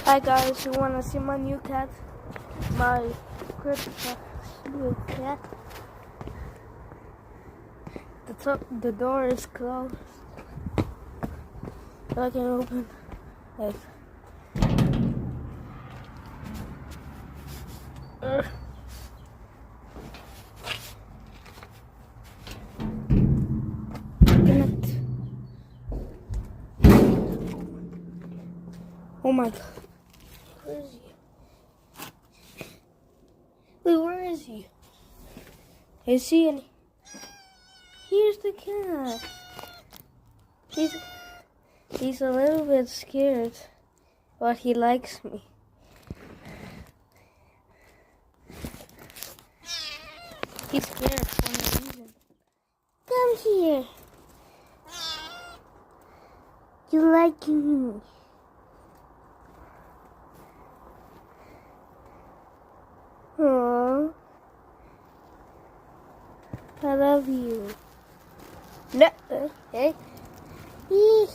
Hi guys, you wanna see my new cat? My new cat. The door is closed. But I can open it. Oh my god. Where is he? Wait, where is he? Is he in? Here's the cat. He's a little bit scared, but he likes me. He's scared for no reason. Come here. You like me? Aww. I love you. No. Hey. He's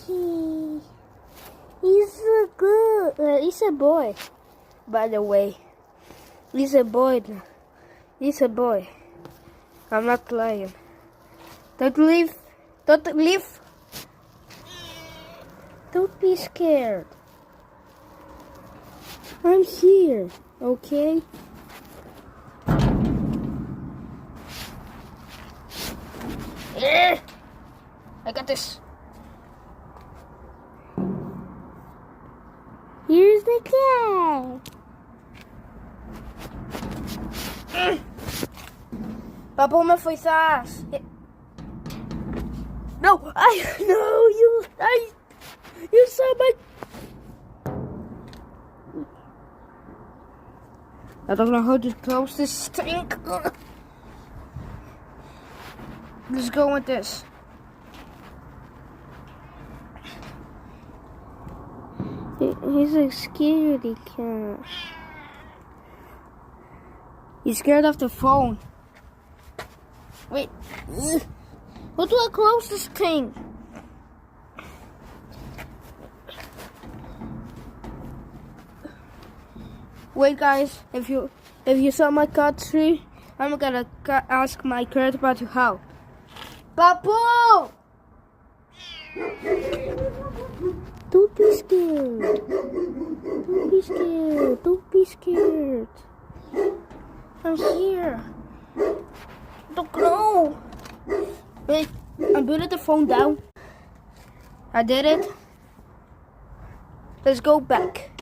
so good. He's a boy. By the way. He's a boy. He's a boy. I'm not lying. Don't leave. Don't leave. Don't be scared. I'm here. Okay? Yeah. I got this. Here's the cat. Papo me foi atrás. No, you saw my. I don't know how to close this thing. Let's go with this. He's a scaredy cat. He's scared of the phone. Wait. How do I close this thing? Wait guys, if you saw my cat tree, I'm gonna ask my grandpa to help. Papu! Don't be scared. Don't be scared. Don't be scared. I'm here. Don't go. Wait, I'm putting the phone down. I did it. Let's go back.